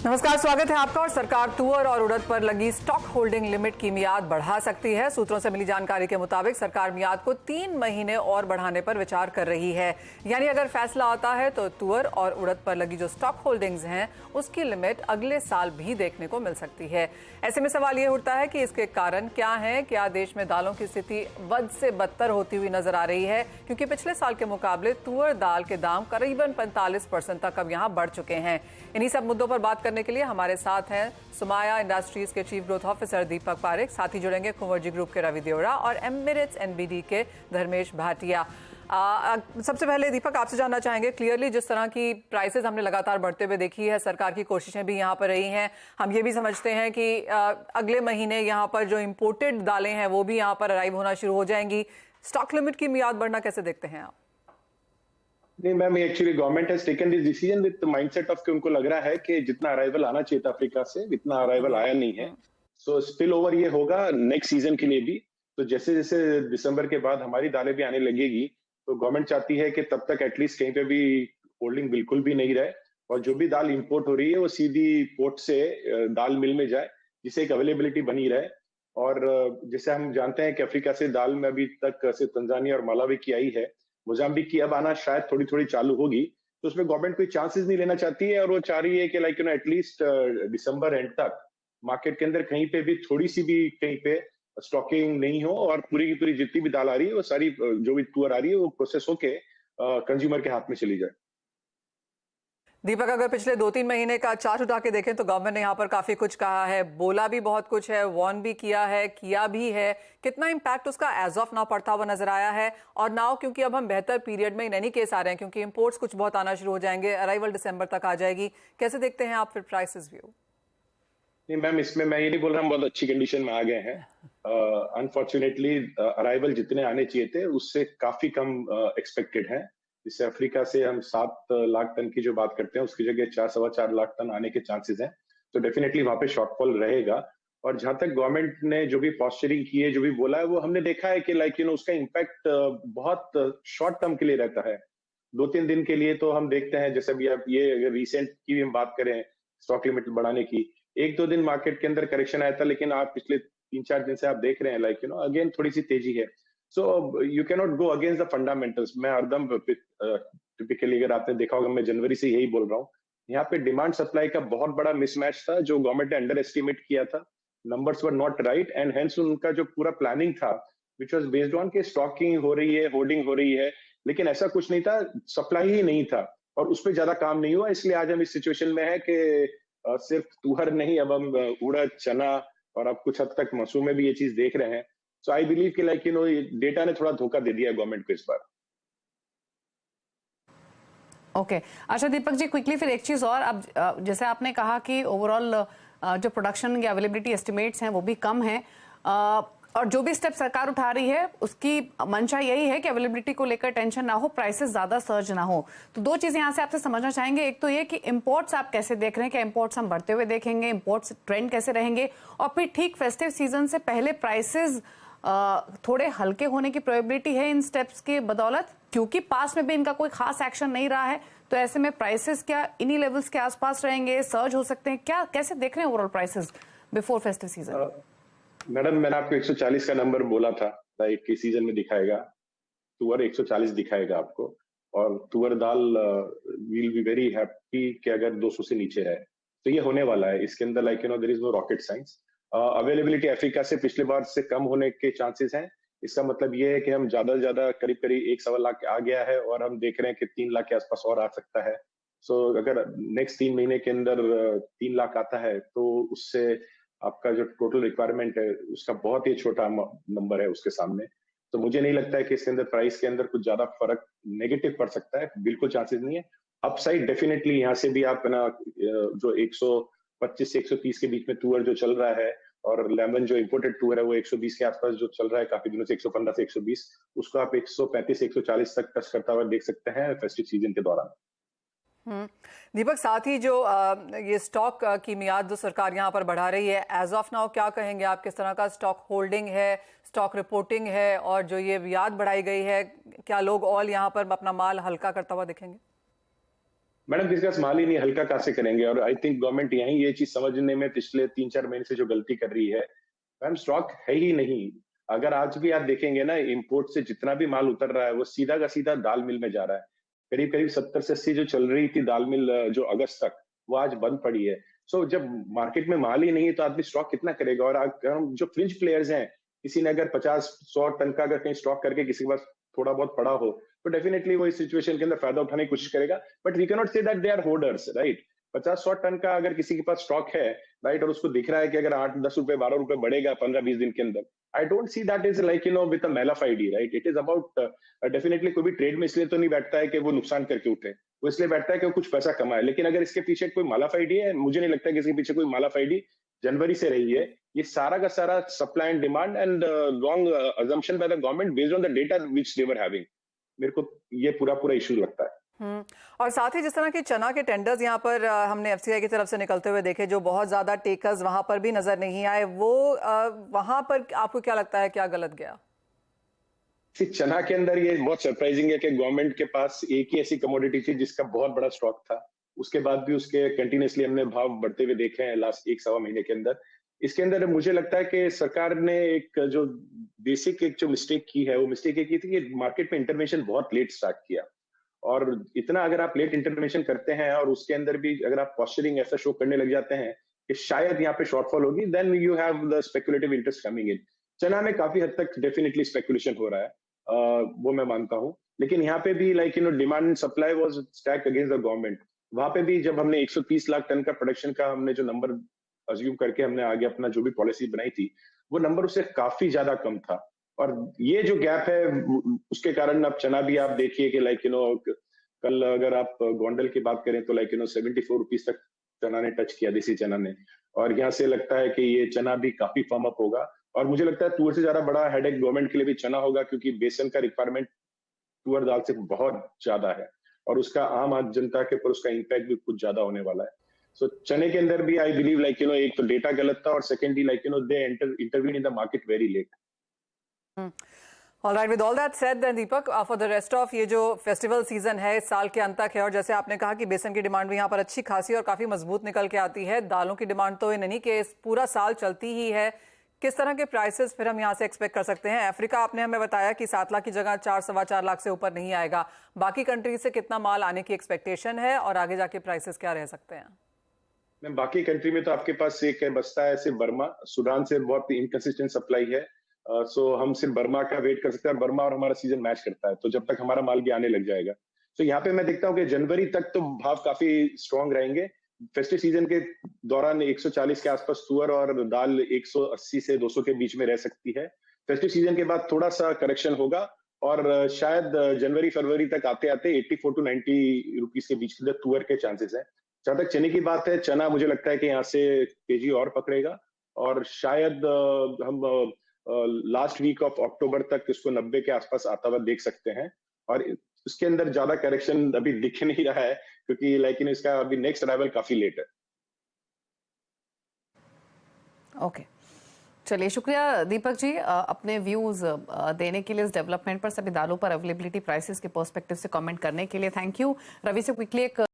नमस्कार, स्वागत है आपका। और सरकार तुअर और उड़द पर लगी स्टॉक होल्डिंग लिमिट की मियाद बढ़ा सकती है। सूत्रों से मिली जानकारी के मुताबिक सरकार मियाद को 3 महीने और बढ़ाने पर विचार कर रही है। यानी अगर फैसला आता है तो तुअर और उड़द पर लगी जो स्टॉक होल्डिंग्स हैं उसकी लिमिट अगले साल भी देखने को मिल सकती है। ऐसे में सवाल ये उठता है कि इसके कारण क्या है। क्या देश में दालों की स्थिति बद से बदतर होती हुई नजर आ रही है, क्योंकि पिछले साल के मुकाबले तुअर दाल के दाम करीबन 45% तक अब यहाँ बढ़ चुके हैं। इन्हीं सब मुद्दों पर बात करने के लिए हमारे साथ हैं सुमाया इंडस्ट्रीज के chief growth officer Deepak Parekh, साथ ही जुड़ेंगे कुंवरजी ग्रुप के रवि देवड़ा और एमिरेट्स एनबीडी के धर्मेश भाटिया। सबसे पहले दीपक, आपसे जानना चाहेंगे, क्लियरली जिस तरह की प्राइसेस हमने लगातार बढ़ते हुए देखी है, सरकार की कोशिशें भी यहाँ पर रही हैं। हम ये भी समझते हैं कि अगले महीने यहाँ पर जो इम्पोर्टेड दालें हैं वो भी यहाँ पर अराइव होना शुरू हो जाएंगी। स्टॉक लिमिट की मियाद बढ़ना कैसे देखते हैं आप? नहीं ma'am, actually government has taken this decision with the mindset of कि उनको लग रहा है कि जितना अराइवल आना चाहिए था अफ्रीका से इतना अराइवल आया नहीं है। सो स्पिल ओवर ये होगा नेक्स्ट सीजन के लिए भी। तो जैसे जैसे दिसंबर के बाद हमारी दालें भी आने लगेगी तो गवर्नमेंट चाहती है कि तब तक एटलीस्ट कहीं पे भी होल्डिंग बिल्कुल भी नहीं रहे, और जो भी दाल इंपोर्ट हो रही है वो सीधी पोर्ट से दाल मिल में जाए, जिससे एक अवेलेबिलिटी बनी रहे। और जैसे हम जानते हैं कि अफ्रीका से दाल में अभी तक सिर्फ तंजानिया और मालावी की आई है, मोजाम्बिक की अब आना शायद थोड़ी थोड़ी चालू होगी। तो उसमें गवर्नमेंट कोई चांसेस नहीं लेना चाहती है, और वो चाह रही है कि लाइक एटलीस्ट दिसंबर एंड तक मार्केट के अंदर कहीं पे भी थोड़ी सी भी कहीं पे स्टॉकिंग नहीं हो, और पूरी की पूरी जितनी भी दाल आ रही है वो सारी जो भी टूर आ रही है वो प्रोसेस होके कंज्यूमर के हाथ में चली जाए। दीपक, अगर पिछले 2-3 महीने का चार्ट उठा के देखें तो गवर्नमेंट ने यहाँ पर काफी कुछ कहा है, बोला भी बहुत कुछ है, वार्न भी किया भी है। कितना इम्पैक्ट उसका एज ऑफ नाउ पड़ता हुआ नजर आया है? और नाउ क्योंकि अब हम बेहतर पीरियड में इन एनी केस आ रहे हैं, क्योंकि इंपोर्ट्स कुछ बहुत आना शुरू हो जाएंगे, अराइवल दिसंबर तक आ जाएगी, कैसे देखते हैं आप फिर प्राइसेस व्यू? नहीं मैम, इसमें मैं ये नहीं बोल रहा हम बहुत अच्छी कंडीशन में आ गए हैं। अनफॉर्चुनेटली अराइवल जितने आने चाहिए थे उससे काफी कम एक्सपेक्टेड है। जिससे अफ्रीका से हम 7 लाख टन की जो बात करते हैं उसकी जगह 4-4.25 लाख टन आने के चांसेस हैं। तो डेफिनेटली वहां पे शॉर्टफॉल रहेगा। और जहां तक गवर्नमेंट ने जो भी पॉस्चरिंग की है, जो भी बोला है, वो हमने देखा है कि उसका इम्पैक्ट बहुत शॉर्ट टर्म के लिए रहता है। 2-3 दिन के लिए तो हम देखते हैं, जैसे भी आप ये अगर रिसेंट की भी हम बात करें स्टॉक लिमिट बढ़ाने की, 1-2 दिन मार्केट के अंदर करेक्शन आया था, लेकिन आप पिछले 3-4 दिन से आप देख रहे हैं अगेन थोड़ी सी तेजी है। So you can not go against the fundamentals. मैं हरदम टिपिकली अगर आपने देखा होगा, मैं जनवरी से यही बोल रहा हूँ, यहाँ पे डिमांड सप्लाई का बहुत बड़ा मिसमैच था जो गवर्नमेंट ने अंडर एस्टिमेट किया था। Numbers were not right, and hence उनका जो पूरा प्लानिंग था विच वॉज बेस्ड ऑन के स्टॉकिंग हो रही है, होर्डिंग हो रही है, लेकिन ऐसा कुछ नहीं था, सप्लाई ही नहीं था, और उस पर ज्यादा काम नहीं हुआ। इसलिए आज हम इस सिचुएशन में है कि सिर्फ तुहर नहीं, अब हम उड़द, चना और अब कुछ हद तक मसूर में भी ये चीज देख रहे हैं। सो आई बिलीव कि डेटा ने थोड़ा धोखा दे दिया गवर्नमेंट को इस बार। ओके अच्छा दीपक जी, क्विकली फिर एक चीज और, अब जैसे आपने कहा कि ओवरऑल जो प्रोडक्शन या अवेलेबिलिटी एस्टिमेट्स हैं वो भी कम हैं, और जो भी स्टेप सरकार उठा रही है उसकी मंशा यही है कि अवेलेबिलिटी को लेकर टेंशन ना हो, प्राइसेस ज्यादा सर्ज ना हो। तो 2 चीजें यहां से आपसे समझना चाहेंगे। एक तो ये कि इंपोर्ट्स आप कैसे देख रहे हैं, कि इंपोर्ट्स हम बढ़ते हुए देखेंगे, इंपोर्ट्स ट्रेंड कैसे रहेंगे, और फिर ठीक फेस्टिव सीजन से पहले प्राइसेस थोड़े हल्के होने की प्रोबेबिलिटी है इन स्टेप्स के बदौलत, क्योंकि पास में भी इनका कोई खास एक्शन नहीं रहा है। तो ऐसे में प्राइसेस क्या इन्हीं लेवल्स के आसपास रहेंगे, सर्ज हो सकते हैं क्या? कैसे देख रहे हैं overall prices before festive season? Madam, मैंने आपको 140 का नंबर बोला था, लाइक कि सीजन में दिखाएगा तुअर 140 दिखाएगा आपको, और तुअर दाल विल बी वेरी हैप्पी कि अगर 200 से नीचे है। तो ये होने वाला है। इसके अंदर there is no rocket science. Availability Africa से पिछले बार से कम होने के चांसेस हैं। इसका मतलब ये है कि हम ज्यादा से ज्यादा करीब करीब 1-1.25 लाख आ गया है, और हम देख रहे हैं कि 3 लाख के आसपास और आ सकता है। सो अगर नेक्स्ट 3 महीने के अंदर 3 लाख आता है तो उससे आपका जो टोटल रिक्वायरमेंट है उसका बहुत ही छोटा नंबर है उसके सामने। तो मुझे नहीं लगता है कि इसके अंदर प्राइस के अंदर कुछ ज्यादा फर्क नेगेटिव पड़ सकता है, बिल्कुल चांसेस नहीं है। अपसाइड डेफिनेटली यहाँ से भी आप ना जो 125 से 130 के बीच में टूर जो चल रहा है, और लेमन जो इम्पोर्टेड टूर है वो 120 के आसपास जो चल रहा है काफी दिनों से, 115 से 120, उसको आप 135 से 140 तक टच करता हुआ देख सकते हैं फेस्टिव सीजन के दौरान। दीपक, साथ ही जो ये स्टॉक की मियाद जो सरकार यहाँ पर बढ़ा रही है, एज ऑफ नाउ क्या कहेंगे आप? किस तरह का स्टॉक होल्डिंग है, स्टॉक रिपोर्टिंग है, और जो ये मियाद बढ़ाई गई है, क्या लोग ऑल यहाँ पर अपना माल हल्का करता हुआ दिखेंगे? मैडम किसी का माल ही नहीं, हल्का कहाँ से करेंगे? और आई थिंक गवर्नमेंट यही ये चीज समझने में पिछले 3-4 महीने से जो गलती कर रही है, मैम स्टॉक है ही नहीं। अगर आज भी आप देखेंगे ना, इंपोर्ट से जितना भी माल उतर रहा है वो सीधा का सीधा दाल मिल में जा रहा है। करीब करीब 70 से 80 जो चल रही थी दाल मिल जो अगस्त तक, वो आज बंद पड़ी है। सो जब मार्केट में माल ही नहीं है तो आदमी स्टॉक कितना करेगा? और अगर हम जो फ्रिंज प्लेयर्स हैं, किसी ने अगर 50-100 टन का अगर कहीं स्टॉक करके किसी के पास थोड़ा बहुत पड़ा हो, तो डेफिनेटली वो इस सिचुएशन के अंदर फायदा उठाने की कोशिश करेगा। But we can not say that they are holders, right? 50-100 ton का अगर किसी के पास स्टॉक है, राइट, और उसको दिख रहा है कि अगर 8-10 रुपए 12 रुपए बढ़ेगा 15-20 दिन के अंदर, I don't see that is like with a mail of ID, right? It is about definitely कोई भी ट्रेड में इसलिए तो नहीं बैठता है कि वो नुकसान करके उठे, वो इसलिए बैठता है कि वो कुछ पैसा कमाए। लेकिन अगर इसके पीछे कोई माल ऑफ आईडी है, मुझे नहीं लगता कि इसके पीछे कोई माल ऑफ आईडी जनवरी से रही है। ये सारा का सारा supply and demand and wrong assumption by the government based on the data which they were having. मेरे को ये पूरा इशू लगता है। और साथ ही जिस तरह के चना के टेंडर्स यहाँ पर हमने एफसीआई की तरफ से निकलते हुए देखे, जो बहुत ज्यादा टेकर्स वहां पर भी नजर नहीं आए, वो वहां पर आपको क्या लगता है क्या गलत गया? चना के अंदर ये बहुत सरप्राइजिंग है कि गवर्नमेंट के पास एक ही ऐसी कमोडिटी थी जिसका बहुत बड़ा स्टॉक था, उसके बाद भी उसके कंटिन्यूसली हमने भाव बढ़ते हुए देखे हैं लास्ट 1-1.25 महीने के अंदर। इसके अंदर मुझे लगता है कि सरकार ने एक जो बेसिक एक जो मिस्टेक की है, वो मिस्टेक ये की थी कि मार्केट में इंटरवेंशन बहुत लेट स्टार्ट किया। और इतना अगर आप लेट इंटरवेंशन करते हैं और उसके अंदर भी अगर आप पॉस्चरिंग ऐसा शो करने लग जाते हैं कि शायद यहाँ पे शॉर्टफॉल होगी, then you have the speculative interest coming in. चना में काफी हद तक डेफिनेटली स्पेकुलेशन हो रहा है, वो मैं मानता हूँ। लेकिन यहाँ पे भी demand and supply was stacked against the government. वहां पे भी जब हमने 130 लाख टन का प्रोडक्शन का हमने जो नंबर अज्यूम करके हमने आगे अपना जो भी पॉलिसी बनाई थी, वो नंबर उससे काफी ज्यादा कम था। और ये जो गैप है उसके कारण अब चना भी आप देखिए कि कल अगर आप गोंडल की बात करें तो 74 रुपीज तक चना ने टच किया, देसी चना ने। और यहाँ से लगता है कि ये चना भी काफी फर्म अप होगा। और मुझे लगता है तुअर से ज्यादा बड़ा हेडेक गवर्नमेंट के लिए भी चना होगा, क्योंकि बेसन का रिक्वायरमेंट तुअर दाल से बहुत ज्यादा है और उसका आम जनता के ऊपर उसका इम्पैक्ट भी कुछ ज्यादा होने वाला है। सो चने के अंदर भी आई बिलीव एक तो डेटा गलत था और secondly they intervene in the market very late. All right, with all that said, then Deepak, for the rest of ये जो फेस्टिवल सीजन है इस साल के अंत तक है, और जैसे आपने कहा कि बेसन की डिमांड भी यहाँ पर अच्छी खासी और काफी मजबूत निकल के आती है, दालों की डिमांड तो नहीं कि पूरा साल चलती ही है, किस तरह के प्राइसेस फिर हम यहाँ से एक्सपेक्ट कर सकते हैं? अफ्रीका आपने हमें बताया कि 7 लाख की जगह 4-4.25 लाख से ऊपर नहीं आएगा, बाकी कंट्री से कितना माल आने की एक्सपेक्टेशन है और आगे जाके प्राइसेस क्या रह सकते हैं? मैम बाकी कंट्री में तो आपके पास एक बस्ता है सिर्फ बर्मा, सूडान से बहुत इनकंसिस्टेंट सप्लाई है। सो हम सिर्फ बर्मा का वेट कर सकते हैं, बर्मा और हमारा सीजन मैच करता है, तो जब तक हमारा माल भी आने लग जाएगा। तो यहाँ पे मैं देखता हूँ कि जनवरी तक तो भाव काफी स्ट्रांग रहेंगे। फेस्टिव सीजन के दौरान 140 के आसपास तुअर और दाल 180 से 200 के बीच में रह सकती है। फेस्टिव सीजन के बाद थोड़ा सा करेक्शन होगा और शायद जनवरी फरवरी तक आते आते 84 to 90 रुपीज के बीच के अंदर तुअर के चांसेस है। जहां तक चने की बात है, चना मुझे लगता है कि यहाँ से तेजी और पकड़ेगा और शायद हम लास्ट वीक ऑफ अक्टूबर तक इसको 90 के आसपास आता हुआ देख सकते हैं। और उसके अंदर ज्यादा करेक्शन अभी दिख नहीं रहा है, क्योंकि इसका अभी नेक्स्ट अराइवल काफी लेट है। ओके, चलिए शुक्रिया दीपक जी अपने व्यूज देने के लिए इस डेवलपमेंट पर, सभी दालों पर अवेलेबिलिटी प्राइसेस के पर्सपेक्टिव से कमेंट करने के लिए। Thank you. रवि से क्विकली एक